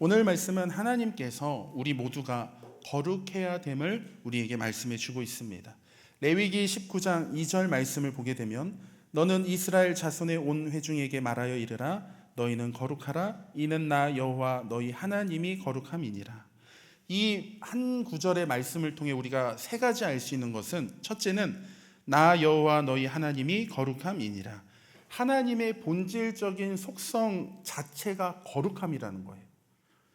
오늘 말씀은 하나님께서 우리 모두가 거룩해야 됨을 우리에게 말씀해 주고 있습니다. 레위기 19장 2절 말씀을 보게 되면 너는 이스라엘 자손의 온 회중에게 말하여 이르라 너희는 거룩하라 이는 나 여호와 너희 하나님이 거룩함이니라. 이 한 구절의 말씀을 통해 우리가 세 가지 알 수 있는 것은, 첫째는 나 여호와 너희 하나님이 거룩함이니라. 하나님의 본질적인 속성 자체가 거룩함이라는 거예요.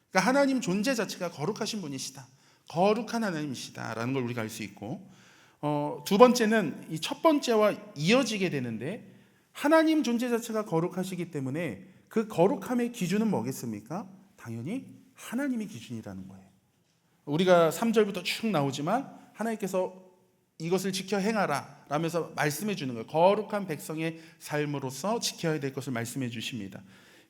그러니까 하나님 존재 자체가 거룩하신 분이시다, 거룩한 하나님이시다라는 걸 우리가 알 수 있고, 두 번째는 이 첫 번째와 이어지게 되는데, 하나님 존재 자체가 거룩하시기 때문에 그 거룩함의 기준은 뭐겠습니까? 당연히 하나님이 기준이라는 거예요. 우리가 3절부터 쭉 나오지만 하나님께서 이것을 지켜 행하라 라면서 말씀해 주는 거예요. 거룩한 백성의 삶으로서 지켜야 될 것을 말씀해 주십니다.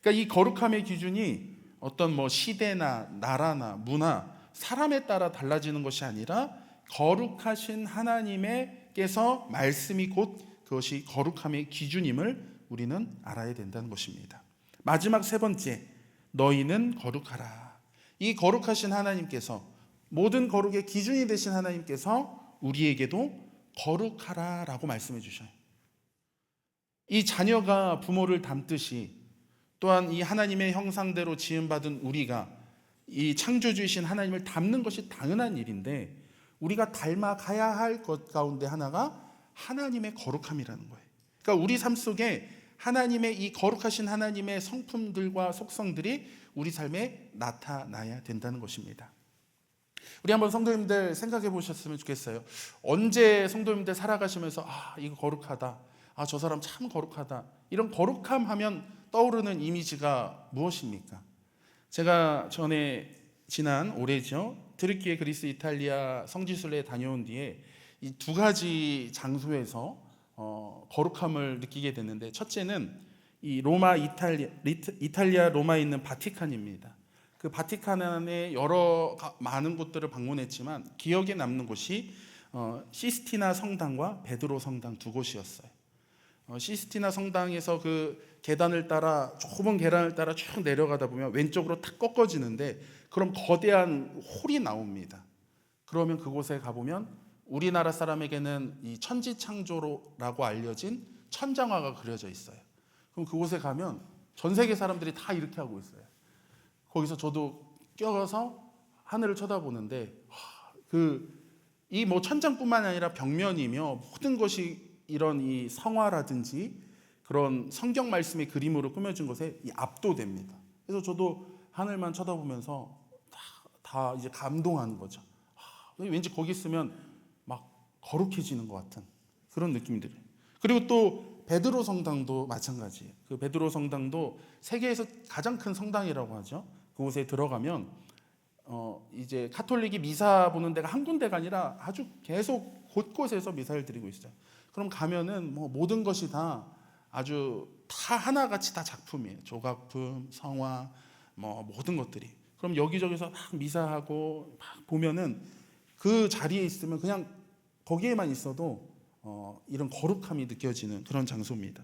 그러니까 이 거룩함의 기준이 어떤 시대나 나라나 문화, 사람에 따라 달라지는 것이 아니라 거룩하신 하나님께서 말씀이 곧 그것이 거룩함의 기준임을 우리는 알아야 된다는 것입니다. 마지막 세 번째, 너희는 거룩하라. 이 거룩하신 하나님께서, 모든 거룩의 기준이 되신 하나님께서 우리에게도 거룩하라라고 말씀해 주셔요. 이 자녀가 부모를 닮듯이 또한 이 하나님의 형상대로 지음받은 우리가 이 창조주이신 하나님을 닮는 것이 당연한 일인데, 우리가 닮아가야 할 것 가운데 하나가 하나님의 거룩함이라는 거예요. 그러니까 우리 삶 속에 하나님의 이 거룩하신 하나님의 성품들과 속성들이 우리 삶에 나타나야 된다는 것입니다. 우리 한번 성도님들 생각해 보셨으면 좋겠어요. 언제 성도님들 살아가시면서 이거 거룩하다, 저 사람 참 거룩하다, 이런 거룩함 하면 떠오르는 이미지가 무엇입니까? 제가 전에 지난 올해죠, 트르키예, 그리스, 이탈리아 성지순례에 다녀온 뒤에 이 두 가지 장소에서 거룩함을 느끼게 됐는데, 첫째는 이 로마, 이탈리아 로마에 있는 바티칸입니다. 그 바티칸 안에 많은 곳들을 방문했지만 기억에 남는 곳이 시스티나 성당과 베드로 성당 두 곳이었어요. 시스티나 성당에서 그 계단을 따라, 좁은 계단을 따라 쭉 내려가다 보면 왼쪽으로 탁 꺾어지는데, 그럼 거대한 홀이 나옵니다. 그러면 그곳에 가보면 우리나라 사람에게는 이 천지창조라고 알려진 천장화가 그려져 있어요. 그럼 그곳에 가면 전 세계 사람들이 다 이렇게 하고 있어요. 거기서 저도 껴가서 하늘을 쳐다보는데, 이 천장뿐만 아니라 벽면이며 모든 것이 이런 이 성화라든지 그런 성경 말씀의 그림으로 꾸며진 것에 압도됩니다. 그래서 저도 하늘만 쳐다보면서 다 이제 감동하는 거죠. 왠지 거기 있으면 막 거룩해지는 것 같은 그런 느낌들이. 그리고 또 베드로 성당도 마찬가지예요. 그 베드로 성당도 세계에서 가장 큰 성당이라고 하죠. 그곳에 들어가면 이제 카톨릭이 미사 보는 데가 한 군데가 아니라 아주 계속 곳곳에서 미사를 드리고 있어요. 그럼 가면은 모든 것이 다 아주 다 하나같이 다 작품이에요. 조각품, 성화, 모든 것들이. 그럼 여기저기서 막 미사하고 막 보면은 그 자리에 있으면 그냥 거기에만 있어도 이런 거룩함이 느껴지는 그런 장소입니다.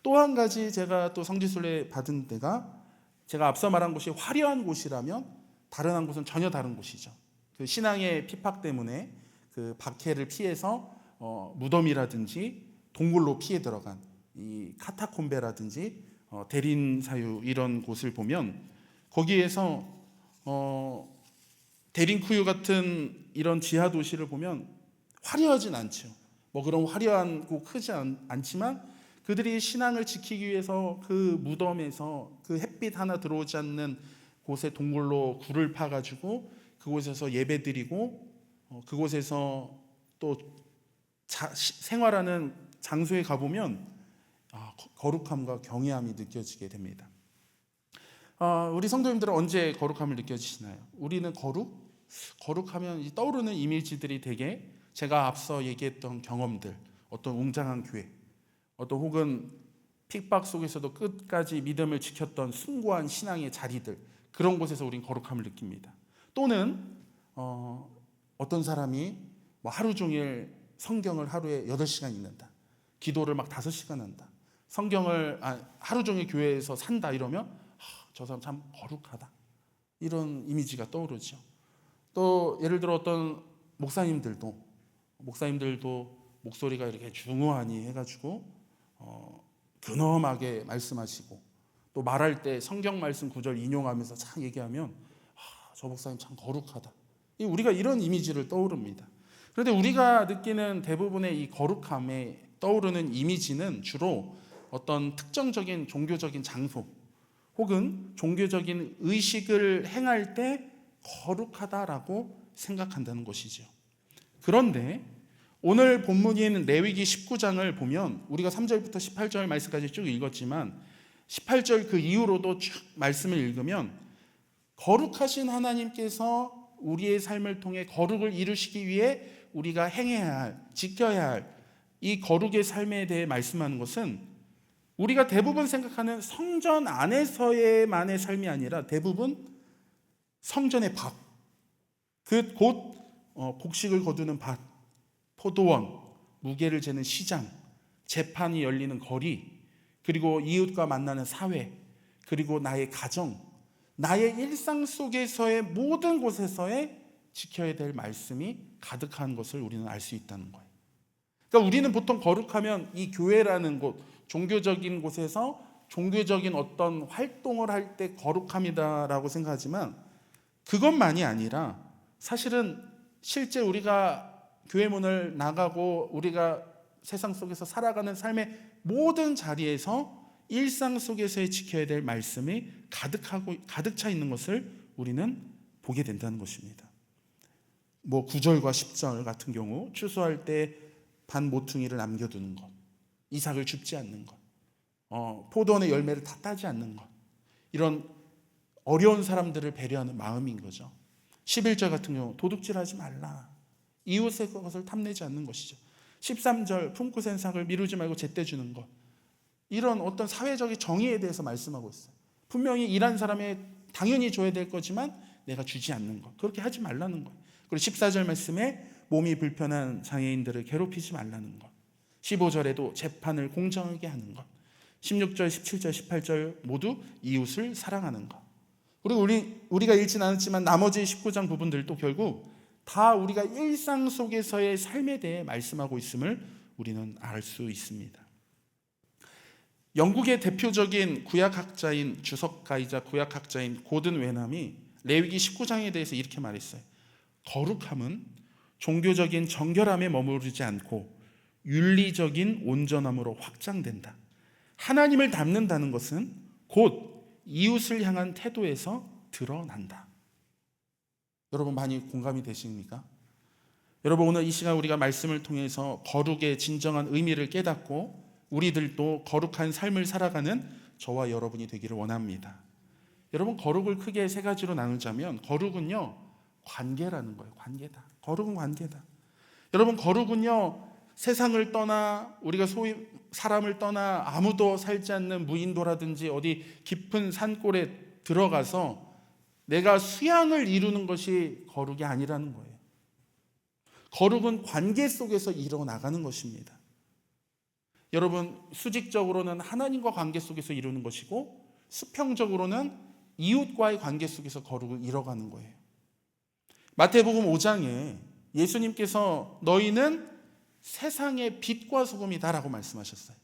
또 한 가지 제가 또 성지순례 받은 데가, 제가 앞서 말한 곳이 화려한 곳이라면 다른 한 곳은 전혀 다른 곳이죠. 그 신앙의 핍박 때문에 그 박해를 피해서 무덤이라든지 동굴로 피해 들어간 이 카타콤베라든지 데린사유, 이런 곳을 보면 거기에서 데린쿠유 같은 이런 지하 도시를 보면 화려하진 않죠. 그런 화려하고 크지 않지만 그들이 신앙을 지키기 위해서 그 무덤에서 그 햇빛 하나 들어오지 않는 곳에 동굴로 굴을 파가지고 그곳에서 예배드리고 그곳에서 또 생활하는 장소에 가보면 거룩함과 경외함이 느껴지게 됩니다. 우리 성도님들은 언제 거룩함을 느껴지시나요? 우리는 거룩하면 떠오르는 이미지들이 되게 제가 앞서 얘기했던 경험들, 어떤 웅장한 교회, 혹은 핍박 속에서도 끝까지 믿음을 지켰던 숭고한 신앙의 자리들, 그런 곳에서 우린 거룩함을 느낍니다. 또는 어떤 사람이 하루 종일 성경을 하루에 8시간 읽는다, 기도를 막 5시간 한다, 성경을 하루 종일 교회에서 산다, 이러면 저 사람 참 거룩하다, 이런 이미지가 떠오르죠. 또 예를 들어 어떤 목사님들도 목소리가 이렇게 중후하니 해가지고 근엄하게 말씀하시고, 또 말할 때 성경 말씀 구절 인용하면서 참 얘기하면 저 목사님 참 거룩하다. 우리가 이런 이미지를 떠오릅니다. 그런데 우리가 느끼는 대부분의 이 거룩함에 떠오르는 이미지는 주로 어떤 특정적인 종교적인 장소 혹은 종교적인 의식을 행할 때 거룩하다라고 생각한다는 것이죠. 그런데 오늘 본문인 레위기 19장을 보면 우리가 3절부터 18절 말씀까지 쭉 읽었지만 18절 그 이후로도 쭉 말씀을 읽으면 거룩하신 하나님께서 우리의 삶을 통해 거룩을 이루시기 위해 우리가 행해야 할, 지켜야 할 이 거룩의 삶에 대해 말씀하는 것은 우리가 대부분 생각하는 성전 안에서의만의 삶이 아니라 대부분 성전의 밖, 곧 곡식을 거두는 밭, 포도원, 무게를 재는 시장, 재판이 열리는 거리, 그리고 이웃과 만나는 사회, 그리고 나의 가정, 나의 일상 속에서의 모든 곳에서의 지켜야 될 말씀이 가득한 것을 우리는 알 수 있다는 거예요. 그러니까 우리는 보통 거룩하면 이 교회라는 곳, 종교적인 곳에서 종교적인 어떤 활동을 할 때 거룩함이다라고 생각하지만 그것만이 아니라 사실은 실제 우리가 교회 문을 나가고 우리가 세상 속에서 살아가는 삶의 모든 자리에서 일상 속에서의 지켜야 될 말씀이 가득 차 있는 것을 우리는 보게 된다는 것입니다. 9절과 10절 같은 경우 추수할 때 반 모퉁이를 남겨두는 것, 이삭을 줍지 않는 것, 포도원의 열매를 다 따지 않는 것, 이런 어려운 사람들을 배려하는 마음인 거죠. 11절 같은 경우 도둑질하지 말라, 이웃의 것을 탐내지 않는 것이죠. 13절 품고 센 삭을 미루지 말고 제때 주는 것, 이런 어떤 사회적인 정의에 대해서 말씀하고 있어요. 분명히 일한 사람에 당연히 줘야 될 거지만 내가 주지 않는 것, 그렇게 하지 말라는 것. 그리고 14절 말씀에 몸이 불편한 장애인들을 괴롭히지 말라는 것, 15절에도 재판을 공정하게 하는 것, 16절, 17절, 18절 모두 이웃을 사랑하는 것. 그리고 우리가 읽진 않았지만 나머지 19장 부분들도 결국 다 우리가 일상 속에서의 삶에 대해 말씀하고 있음을 우리는 알 수 있습니다. 영국의 대표적인 구약학자인 주석가이자 구약학자인 고든 웨남이 레위기 19장에 대해서 이렇게 말했어요. 거룩함은 종교적인 정결함에 머무르지 않고 윤리적인 온전함으로 확장된다. 하나님을 닮는다는 것은 곧 이웃을 향한 태도에서 드러난다. 여러분 많이 공감이 되십니까? 여러분 오늘 이 시간 우리가 말씀을 통해서 거룩의 진정한 의미를 깨닫고 우리들도 거룩한 삶을 살아가는 저와 여러분이 되기를 원합니다. 여러분 거룩을 크게 세 가지로 나누자면 거룩은요 관계라는 거예요. 관계다. 거룩은 관계다. 여러분 거룩은요 세상을 떠나 우리가 소위 사람을 떠나 아무도 살지 않는 무인도라든지 어디 깊은 산골에 들어가서 내가 수양을 이루는 것이 거룩이 아니라는 거예요. 거룩은 관계 속에서 이루어나가는 것입니다. 여러분 수직적으로는 하나님과 관계 속에서 이루는 것이고 수평적으로는 이웃과의 관계 속에서 거룩을 이뤄가는 거예요. 마태복음 5장에 예수님께서 너희는 세상의 빛과 소금이다 라고 말씀하셨어요.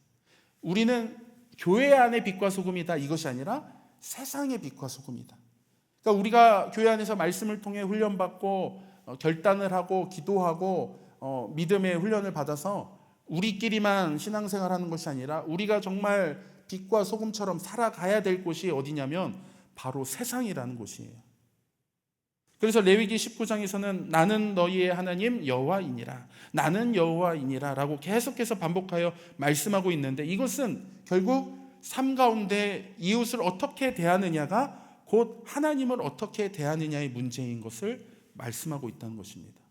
우리는 교회 안의 빛과 소금이다 이것이 아니라 세상의 빛과 소금이다. 그러니까 우리가 교회 안에서 말씀을 통해 훈련받고 결단을 하고 기도하고 믿음의 훈련을 받아서 우리끼리만 신앙생활하는 것이 아니라 우리가 정말 빛과 소금처럼 살아가야 될 곳이 어디냐면 바로 세상이라는 곳이에요. 그래서 레위기 19장에서는 나는 너희의 하나님 여호와이니라, 나는 여호와이니라 라고 계속해서 반복하여 말씀하고 있는데 이것은 결국 삶 가운데 이웃을 어떻게 대하느냐가 곧 하나님을 어떻게 대하느냐의 문제인 것을 말씀하고 있다는 것입니다.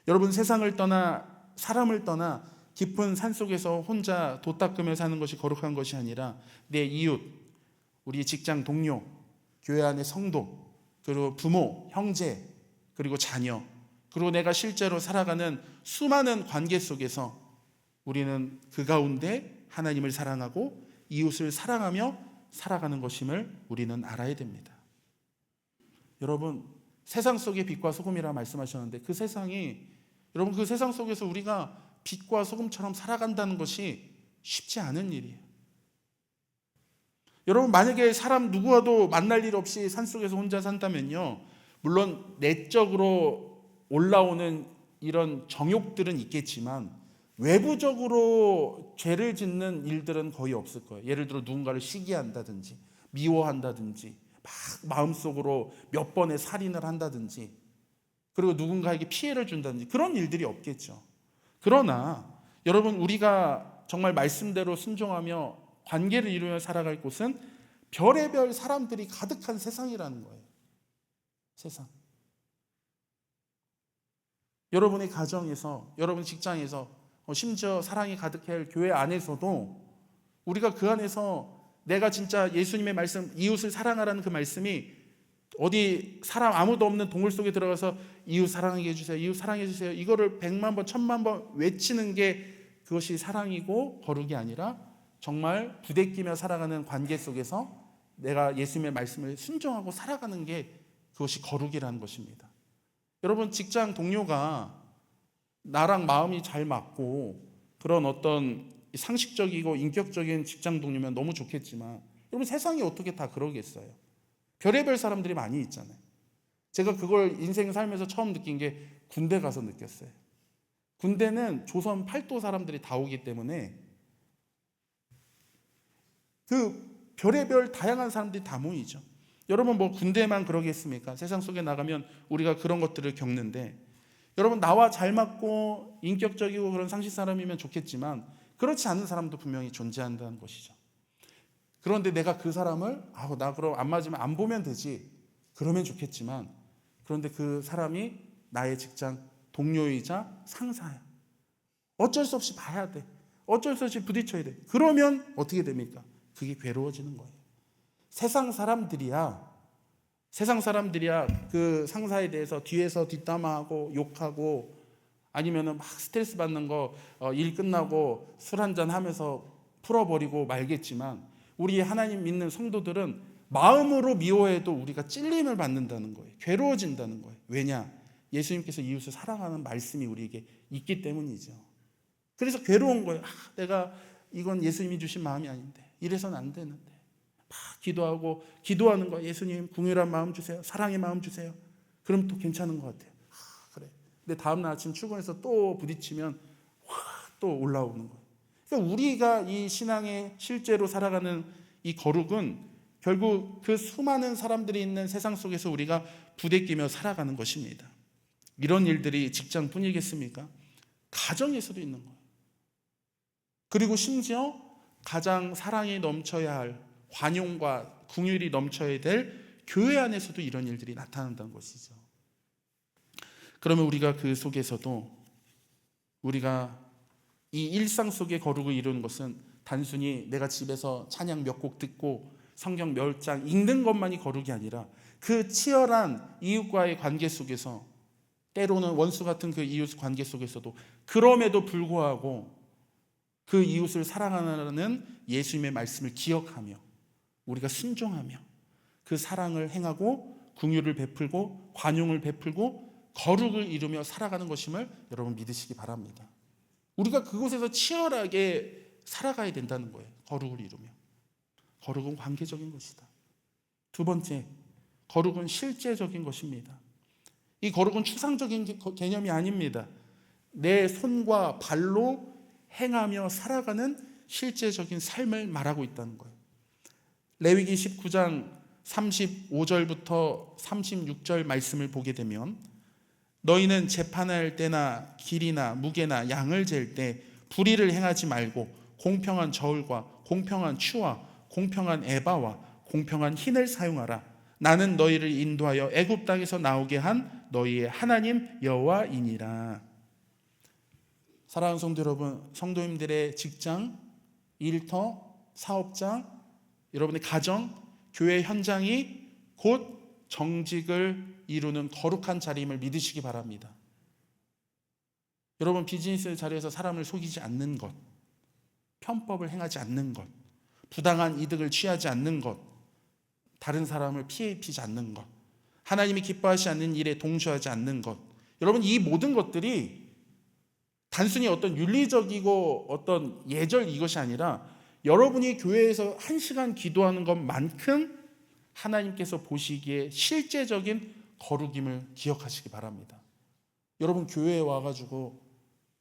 여러분 세상을 떠나 사람을 떠나 깊은 산속에서 혼자 돛 닦으며 사는 것이 거룩한 것이 아니라 내 이웃, 우리 직장 동료, 교회 안의 성도, 그리고 부모, 형제, 그리고 자녀, 그리고 내가 실제로 살아가는 수많은 관계 속에서 우리는 그 가운데 하나님을 사랑하고 이웃을 사랑하며 살아가는 것임을 우리는 알아야 됩니다. 여러분, 세상 속의 빛과 소금이라 말씀하셨는데 그 세상이, 여러분, 그 세상 속에서 우리가 빛과 소금처럼 살아간다는 것이 쉽지 않은 일이에요. 여러분, 만약에 사람 누구와도 만날 일 없이 산속에서 혼자 산다면요, 물론 내적으로 올라오는 이런 정욕들은 있겠지만 외부적으로 죄를 짓는 일들은 거의 없을 거예요. 예를 들어 누군가를 시기한다든지 미워한다든지 막 마음속으로 몇 번의 살인을 한다든지, 그리고 누군가에게 피해를 준다든지 그런 일들이 없겠죠. 그러나 여러분, 우리가 정말 말씀대로 순종하며 관계를 이루며 살아갈 곳은 별의별 사람들이 가득한 세상이라는 거예요. 세상. 여러분의 가정에서, 여러분 직장에서, 심지어 사랑이 가득해야 할 교회 안에서도 우리가 그 안에서 내가 진짜 예수님의 말씀, 이웃을 사랑하라는 그 말씀이 어디 사람 아무도 없는 동굴 속에 들어가서 이웃 사랑하게 해주세요, 이웃 사랑해 주세요, 이거를 100만 번 1000만 번 외치는 게 그것이 사랑이고 거룩이 아니라 정말 부대끼며 살아가는 관계 속에서 내가 예수님의 말씀을 순종하고 살아가는 게 그것이 거룩이라는 것입니다. 여러분, 직장 동료가 나랑 마음이 잘 맞고 그런 어떤 상식적이고 인격적인 직장 동료면 너무 좋겠지만, 여러분, 세상이 어떻게 다 그러겠어요? 별의별 사람들이 많이 있잖아요. 제가 그걸 인생 살면서 처음 느낀 게 군대 가서 느꼈어요. 군대는 조선 팔도 사람들이 다 오기 때문에 그 별의별 다양한 사람들이 다 모이죠. 여러분, 뭐 군대만 그러겠습니까? 세상 속에 나가면 우리가 그런 것들을 겪는데, 여러분, 나와 잘 맞고 인격적이고 그런 상식 사람이면 좋겠지만 그렇지 않은 사람도 분명히 존재한다는 것이죠. 그런데 내가 그 사람을 나 그럼 안 맞으면 안 보면 되지, 그러면 좋겠지만, 그런데 그 사람이 나의 직장 동료이자 상사야. 어쩔 수 없이 봐야 돼. 어쩔 수 없이 부딪혀야 돼. 그러면 어떻게 됩니까? 그게 괴로워지는 거예요. 세상 사람들이야 그 상사에 대해서 뒤에서 뒷담화하고 욕하고, 아니면은 막 스트레스 받는 거 일 끝나고 술 한잔 하면서 풀어버리고 말겠지만, 우리 하나님 믿는 성도들은 마음으로 미워해도 우리가 찔림을 받는다는 거예요. 괴로워진다는 거예요. 왜냐? 예수님께서 이웃을 사랑하는 말씀이 우리에게 있기 때문이죠. 그래서 괴로운 거예요. 내가 이건 예수님이 주신 마음이 아닌데, 이래서는 안 되는데. 막 기도하고 기도하는 거예요. 예수님, 긍휼한 마음 주세요, 사랑의 마음 주세요. 그럼 또 괜찮은 것 같아요. 그래. 근데 다음날 아침 출근해서 또 부딪히면 또 올라오는 거예요. 그러니까 우리가 이 신앙의 실제로 살아가는 이 거룩은 결국 그 수많은 사람들이 있는 세상 속에서 우리가 부대끼며 살아가는 것입니다. 이런 일들이 직장뿐이겠습니까? 가정에서도 있는 거예요. 그리고 심지어 가장 사랑이 넘쳐야 할, 관용과 긍휼이 넘쳐야 될 교회 안에서도 이런 일들이 나타난다는 것이죠. 그러면 우리가 그 속에서도 우리가 이 일상 속의 거룩을 이루는 것은 단순히 내가 집에서 찬양 몇 곡 듣고 성경 몇 장 읽는 것만이 거룩이 아니라 그 치열한 이웃과의 관계 속에서, 때로는 원수 같은 그 이웃 관계 속에서도 그럼에도 불구하고 그 이웃을 사랑하는 예수님의 말씀을 기억하며 우리가 순종하며 그 사랑을 행하고 긍휼을 베풀고 관용을 베풀고 거룩을 이루며 살아가는 것임을 여러분 믿으시기 바랍니다. 우리가 그곳에서 치열하게 살아가야 된다는 거예요. 거룩을 이루며. 거룩은 관계적인 것이다. 두 번째, 거룩은 실제적인 것입니다. 이 거룩은 추상적인 개념이 아닙니다. 내 손과 발로 행하며 살아가는 실제적인 삶을 말하고 있다는 거예요. 레위기 19장 35절부터 36절 말씀을 보게 되면, 너희는 재판할 때나 길이나 무게나 양을 잴 때 불의를 행하지 말고 공평한 저울과 공평한 추와 공평한 에바와 공평한 흰을 사용하라. 나는 너희를 인도하여 애굽 땅에서 나오게 한 너희의 하나님 여호와이니라. 사랑하는 성도 여러분, 성도님들의 직장, 일터, 사업장, 여러분의 가정, 교회 현장이 곧 정직을 이루는 거룩한 자리임을 믿으시기 바랍니다. 여러분, 비즈니스 자리에서 사람을 속이지 않는 것, 편법을 행하지 않는 것, 부당한 이득을 취하지 않는 것, 다른 사람을 피해 입히지 않는 것, 하나님이 기뻐하시지 않는 일에 동조하지 않는 것. 여러분, 이 모든 것들이 단순히 어떤 윤리적이고 어떤 예절 이것이 아니라 여러분이 교회에서 1시간 기도하는 것만큼 하나님께서 보시기에 실제적인 거룩임을 기억하시기 바랍니다. 여러분, 교회에 와가지고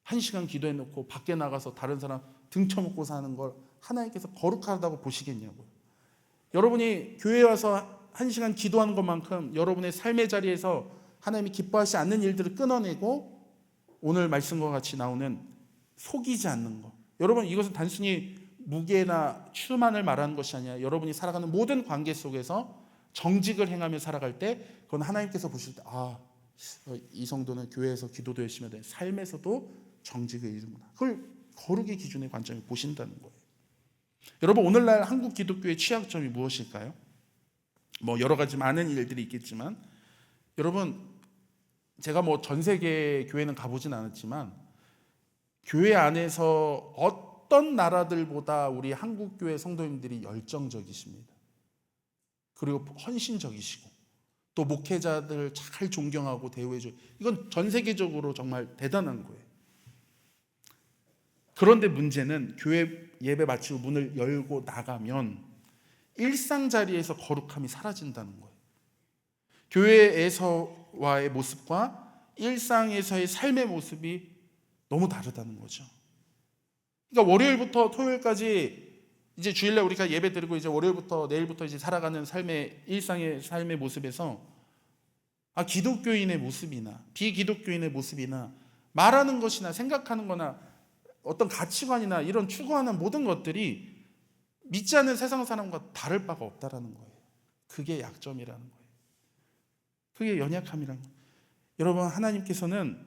1시간 기도해놓고 밖에 나가서 다른 사람 등쳐먹고 사는 걸 하나님께서 거룩하다고 보시겠냐고요. 여러분이 교회에 와서 1시간 기도하는 것만큼 여러분의 삶의 자리에서 하나님이 기뻐하시지 않는 일들을 끊어내고 오늘 말씀과 같이 나오는 속이지 않는 것. 여러분, 이것은 단순히 무게나 추만을 말하는 것이 아니라 여러분이 살아가는 모든 관계 속에서 정직을 행하며 살아갈 때 그건 하나님께서 보실 때 이 성도는 교회에서 기도도 열심히 하되 삶에서도 정직을 이루는구나. 그걸 거룩의 기준의 관점에 보신다는 거예요. 여러분, 오늘날 한국 기독교의 취약점이 무엇일까요? 여러 가지 많은 일들이 있겠지만 여러분, 제가 전 세계 교회는 가보진 않았지만 교회 안에서 어떤 나라들보다 우리 한국 교회 성도님들이 열정적이십니다. 그리고 헌신적이시고 또 목회자들 잘 존경하고 대우해주고, 이건 전 세계적으로 정말 대단한 거예요. 그런데 문제는 교회 예배 마치고 문을 열고 나가면 일상 자리에서 거룩함이 사라진다는 거예요. 교회에서와의 모습과 일상에서의 삶의 모습이 너무 다르다는 거죠. 그러니까 월요일부터 토요일까지 이제 주일날 우리가 예배 드리고 이제 월요일부터 내일부터 이제 살아가는 삶의 일상의 삶의 모습에서 기독교인의 모습이나 비기독교인의 모습이나 말하는 것이나 생각하는 거나 어떤 가치관이나 이런 추구하는 모든 것들이 믿지 않는 세상 사람과 다를 바가 없다라는 거예요. 그게 약점이라는 거예요. 그게 연약함이라는 거예요. 여러분, 하나님께서는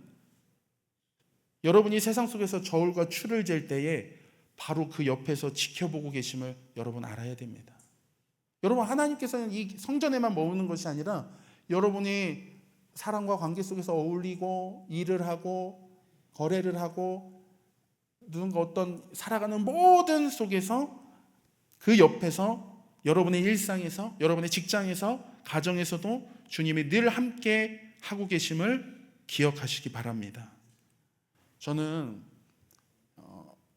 여러분이 세상 속에서 저울과 추를 잴 때에 바로 그 옆에서 지켜보고 계심을 여러분 알아야 됩니다. 여러분, 하나님께서는 이 성전에만 머무는 것이 아니라 여러분이 사람과 관계 속에서 어울리고 일을 하고 거래를 하고 누군가 어떤 살아가는 모든 속에서 그 옆에서 여러분의 일상에서 여러분의 직장에서 가정에서도 주님이 늘 함께 하고 계심을 기억하시기 바랍니다. 저는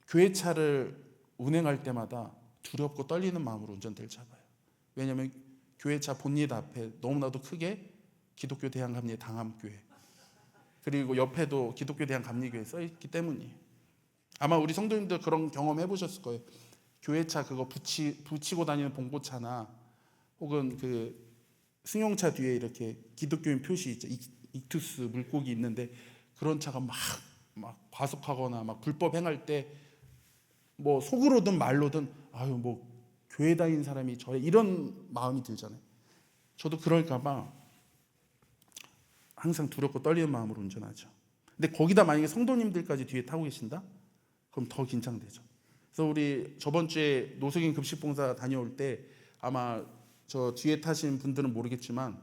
교회차를 운행할 때마다 두렵고 떨리는 마음으로 운전대를 잡아요. 왜냐하면 교회차 본닛 앞에 너무나도 크게 기독교 대한감리 당암교회, 그리고 옆에도 기독교 대한감리교회 써있기 때문이에요. 아마 우리 성도님들 그런 경험 해보셨을 거예요. 교회차 그거 붙이고 다니는 봉고차나 혹은 그 승용차 뒤에 이렇게 기독교인 표시 있죠. 익투스 물고기 있는데 그런 차가 막 과속하거나 막 불법 행할 때 속으로든 말로든 교회 다니는 사람이 저래, 이런 마음이 들잖아요. 저도 그럴까봐 항상 두렵고 떨리는 마음으로 운전하죠. 근데 거기다 만약에 성도님들까지 뒤에 타고 계신다? 그럼 더 긴장되죠. 그래서 우리 저번 주에 노숙인 급식봉사 다녀올 때 아마 저 뒤에 타신 분들은 모르겠지만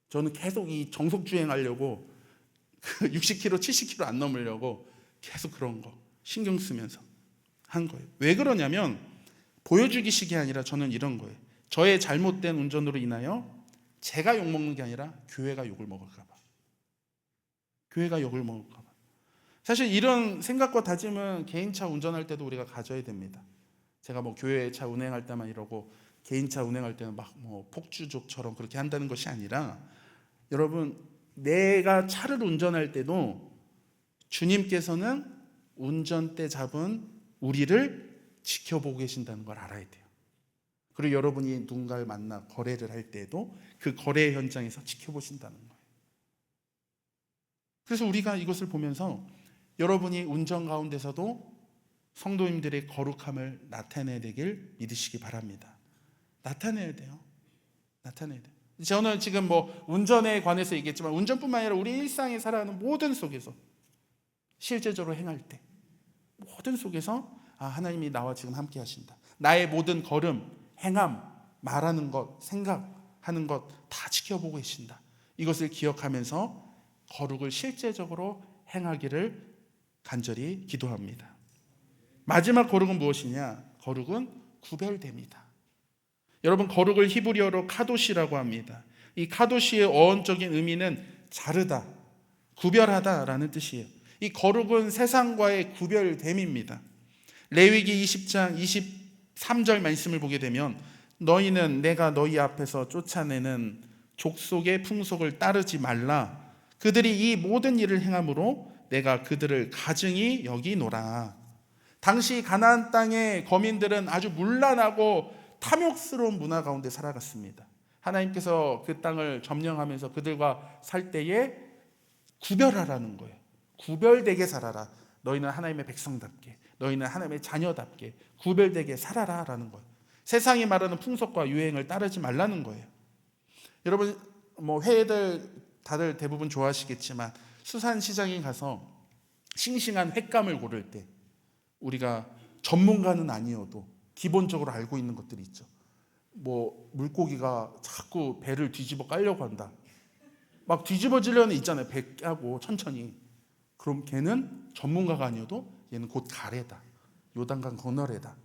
저는 계속 이 정속주행하려고 60km, 70km 안 넘으려고 계속 그런 거 신경 쓰면서 한 거예요. 왜 그러냐면 보여주기식이 아니라 저는 이런 거예요. 저의 잘못된 운전으로 인하여 제가 욕먹는 게 아니라 교회가 욕을 먹을까 봐. 교회가 욕을 먹을까 봐. 사실 이런 생각과 다짐은 개인차 운전할 때도 우리가 가져야 됩니다. 제가 교회 차 운행할 때만 이러고 개인차 운행할 때는 폭주족처럼 그렇게 한다는 것이 아니라 여러분, 내가 차를 운전할 때도 주님께서는 운전대 잡은 우리를 지켜보고 계신다는 걸 알아야 돼요. 그리고 여러분이 누군가를 만나 거래를 할 때도 그 거래 현장에서 지켜보신다는 거예요. 그래서 우리가 이것을 보면서 여러분이 운전 가운데서도 성도님들의 거룩함을 나타내야 되길 믿으시기 바랍니다. 나타내야 돼요. 나타내야 돼요. 저는 지금 운전에 관해서 얘기했지만 운전뿐만 아니라 우리 일상에 살아가는 모든 속에서 실제적으로 행할 때 모든 속에서 하나님이 나와 지금 함께 하신다. 나의 모든 걸음, 행함, 말하는 것, 생각하는 것 다 지켜보고 계신다. 이것을 기억하면서 거룩을 실제적으로 행하기를 간절히 기도합니다. 마지막 거룩은 무엇이냐? 거룩은 구별됩니다. 여러분, 거룩을 히브리어로 카도시라고 합니다. 이 카도시의 어원적인 의미는 자르다, 구별하다라는 뜻이에요. 이 거룩은 세상과의 구별됨입니다. 레위기 20장 23절 말씀을 보게 되면 너희는 내가 너희 앞에서 쫓아내는 족속의 풍속을 따르지 말라. 그들이 이 모든 일을 행함으로 내가 그들을 가증히 여기노라. 당시 가나안 땅의 거민들은 아주 문란하고 탐욕스러운 문화 가운데 살아갔습니다. 하나님께서 그 땅을 점령하면서 그들과 살 때에 구별하라는 거예요. 구별되게 살아라. 너희는 하나님의 백성답게, 너희는 하나님의 자녀답게 구별되게 살아라 라는 거예요. 세상이 말하는 풍속과 유행을 따르지 말라는 거예요. 여러분 회들 다들 대부분 좋아하시겠지만 수산시장에 가서 싱싱한 횟감을 고를 때 우리가 전문가는 아니어도 기본적으로 알고 있는 것들이 있죠. 물고기가 자꾸 배를 뒤집어 깔려고 한다. 막 뒤집어지려는 있잖아요. 배 까고 천천히. 그럼 걔는 전문가가 아니어도 얘는 곧 가래다. 요단강 건너래다.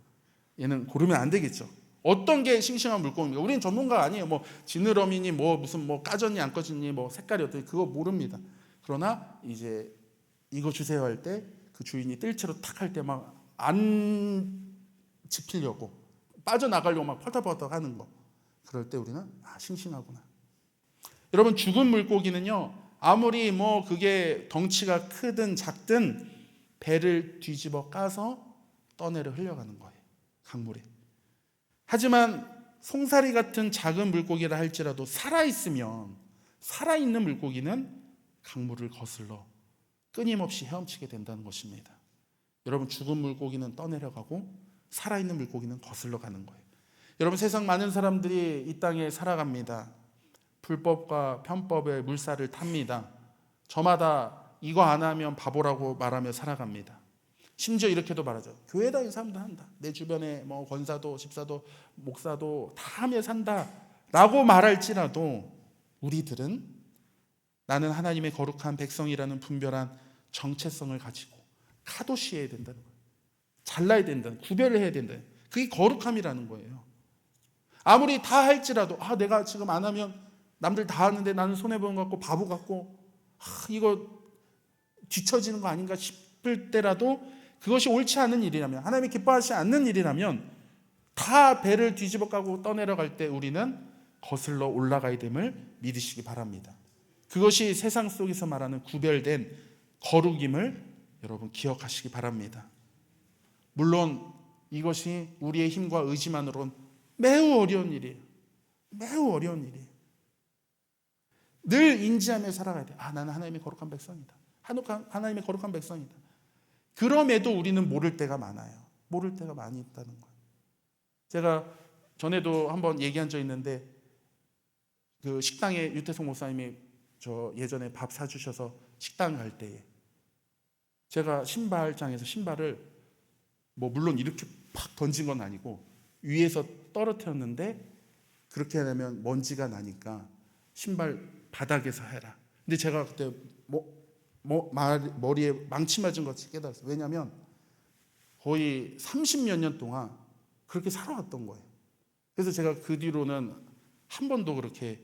얘는 고르면 안 되겠죠. 어떤 게 싱싱한 물고기입니까? 우리는 전문가가 아니에요. 지느러미니 무슨 까졌니 안 까졌니 색깔이 어떠니 그거 모릅니다. 그러나 이제 이거 주세요 할 때 그 주인이 뜰채로 탁 할 때 막 안 집히려고 빠져나가려고 막 펄떡펄떡 하는 거. 그럴 때 우리는 싱싱하구나. 여러분 죽은 물고기는요 아무리 그게 덩치가 크든 작든 배를 뒤집어 까서 떠내려 흘려가는 거예요. 강물에. 하지만 송사리 같은 작은 물고기라 할지라도 살아있는 물고기는 강물을 거슬러 끊임없이 헤엄치게 된다는 것입니다. 여러분 죽은 물고기는 떠내려가고 살아있는 물고기는 거슬러 가는 거예요. 여러분 세상 많은 사람들이 이 땅에 살아갑니다. 불법과 편법의 물살을 탑니다. 저마다 이거 안 하면 바보라고 말하며 살아갑니다. 심지어 이렇게도 말하죠. 교회 다니는 사람도 한다. 내 주변에 권사도 집사도 목사도 다 하며 산다 라고 말할지라도 우리들은 나는 하나님의 거룩한 백성이라는 분별한 정체성을 가지고 카도시해야 된다는 거예요. 잘라야 된다는, 구별을 해야 된다는, 그게 거룩함이라는 거예요. 아무리 다 할지라도 내가 지금 안 하면 남들 다 하는데 나는 손해보는 것 같고 바보 같고 이거 뒤처지는 거 아닌가 싶을 때라도 그것이 옳지 않은 일이라면, 하나님이 기뻐하지 않는 일이라면 다 배를 뒤집어 까고 떠내려갈 때 우리는 거슬러 올라가야 됨을 믿으시기 바랍니다. 그것이 세상 속에서 말하는 구별된 거룩임을 여러분 기억하시기 바랍니다. 물론 이것이 우리의 힘과 의지만으로는 매우 어려운 일이에요. 매우 어려운 일이에요. 늘 인지하며 살아가야 돼요. 나는 하나님의 거룩한 백성이다. 하나님의 거룩한 백성이다. 그럼에도 우리는 모를 때가 많아요. 모를 때가 많이 있다는 거예요. 제가 전에도 한번 얘기한 적 있는데 그 식당에 유태성 목사님이 저 예전에 밥 사주셔서 식당 갈 때에 제가 신발장에서 신발을 물론 이렇게 팍 던진 건 아니고 위에서 떨어뜨렸는데 그렇게 하면 먼지가 나니까 신발 바닥에서 해라. 근데 제가 그때 머리에 망치 맞은 것 같이 깨달았어요. 왜냐하면 거의 30몇 년 동안 그렇게 살아왔던 거예요. 그래서 제가 그 뒤로는 한 번도 그렇게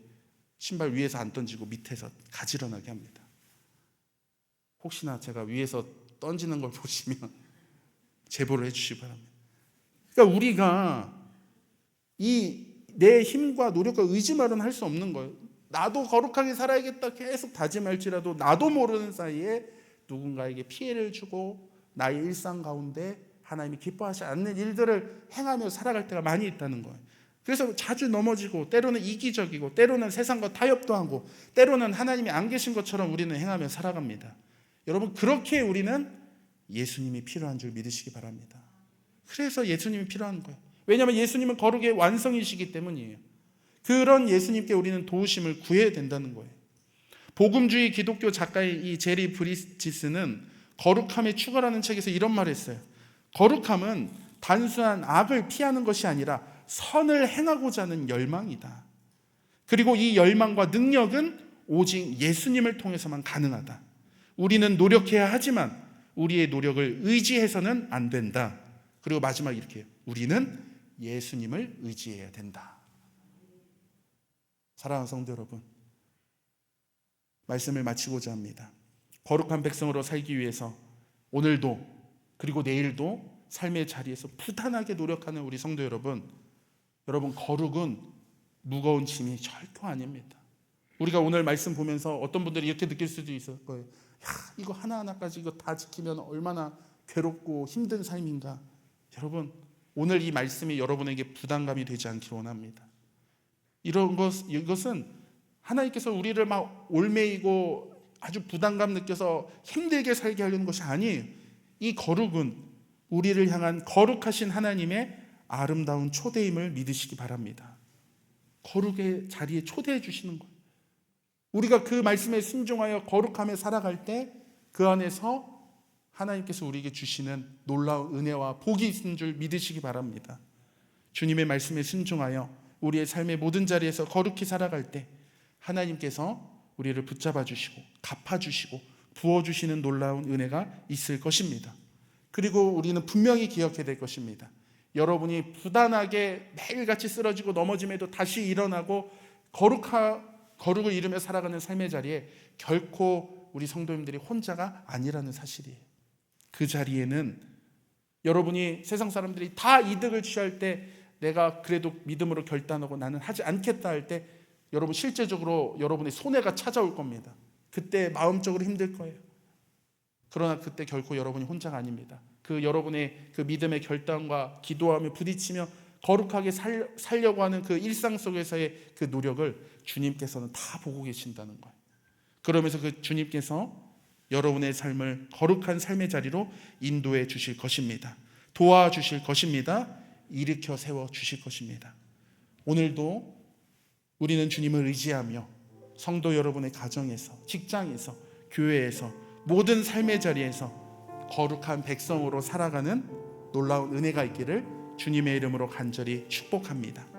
신발 위에서 안 던지고 밑에서 가지런하게 합니다. 혹시나 제가 위에서 던지는 걸 보시면 제보를 해주시기 바랍니다. 그러니까 우리가 내 힘과 노력과 의지만으로는 할 수 없는 거예요. 나도 거룩하게 살아야겠다 계속 다짐할지라도 나도 모르는 사이에 누군가에게 피해를 주고 나의 일상 가운데 하나님이 기뻐하지 않는 일들을 행하며 살아갈 때가 많이 있다는 거예요. 그래서 자주 넘어지고 때로는 이기적이고 때로는 세상과 타협도 하고 때로는 하나님이 안 계신 것처럼 우리는 행하며 살아갑니다. 여러분 그렇게 우리는 예수님이 필요한 줄 믿으시기 바랍니다. 그래서 예수님이 필요한 거예요. 왜냐하면 예수님은 거룩의 완성이시기 때문이에요. 그런 예수님께 우리는 도우심을 구해야 된다는 거예요. 복음주의 기독교 작가인 이 제리 브리지스는 거룩함에 추가라는 책에서 이런 말을 했어요. 거룩함은 단순한 악을 피하는 것이 아니라 선을 행하고자 하는 열망이다. 그리고 이 열망과 능력은 오직 예수님을 통해서만 가능하다. 우리는 노력해야 하지만 우리의 노력을 의지해서는 안 된다. 그리고 마지막 이렇게 해요. 우리는 예수님을 의지해야 된다. 사랑하는 성도 여러분, 말씀을 마치고자 합니다. 거룩한 백성으로 살기 위해서 오늘도 그리고 내일도 삶의 자리에서 부단하게 노력하는 우리 성도 여러분, 거룩은 무거운 짐이 절대 아닙니다. 우리가 오늘 말씀 보면서 어떤 분들이 이렇게 느낄 수도 있을 거예요. 이거 하나하나까지 이거 다 지키면 얼마나 괴롭고 힘든 삶인가. 여러분, 오늘 이 말씀이 여러분에게 부담감이 되지 않기를 원합니다. 이것은 하나님께서 우리를 막 올매이고 아주 부담감 느껴서 힘들게 살게 하려는 것이 아니에요. 이 거룩은 우리를 향한 거룩하신 하나님의 아름다운 초대임을 믿으시기 바랍니다. 거룩의 자리에 초대해 주시는 거예요. 우리가 그 말씀에 순종하여 거룩함에 살아갈 때 그 안에서 하나님께서 우리에게 주시는 놀라운 은혜와 복이 있는 줄 믿으시기 바랍니다. 주님의 말씀에 순종하여 우리의 삶의 모든 자리에서 거룩히 살아갈 때 하나님께서 우리를 붙잡아 주시고 갚아 주시고 부어 주시는 놀라운 은혜가 있을 것입니다. 그리고 우리는 분명히 기억해야 될 것입니다. 여러분이 부단하게 매일같이 쓰러지고 넘어짐에도 다시 일어나고 거룩을 이루며 살아가는 삶의 자리에 결코 우리 성도님들이 혼자가 아니라는 사실이에요. 그 자리에는 여러분이 세상 사람들이 다 이득을 취할 때 내가 그래도 믿음으로 결단하고 나는 하지 않겠다 할 때 여러분 실제적으로 여러분의 손해가 찾아올 겁니다. 그때 마음적으로 힘들 거예요. 그러나 그때 결코 여러분이 혼자가 아닙니다. 그 여러분의 그 믿음의 결단과 기도하며 부딪히며 거룩하게 살려고 하는 그 일상 속에서의 그 노력을 주님께서는 다 보고 계신다는 거예요. 그러면서 그 주님께서 여러분의 삶을 거룩한 삶의 자리로 인도해 주실 것입니다. 도와주실 것입니다. 일으켜 세워 주실 것입니다. 오늘도 우리는 주님을 의지하며 성도 여러분의 가정에서, 직장에서, 교회에서, 모든 삶의 자리에서 거룩한 백성으로 살아가는 놀라운 은혜가 있기를 주님의 이름으로 간절히 축복합니다.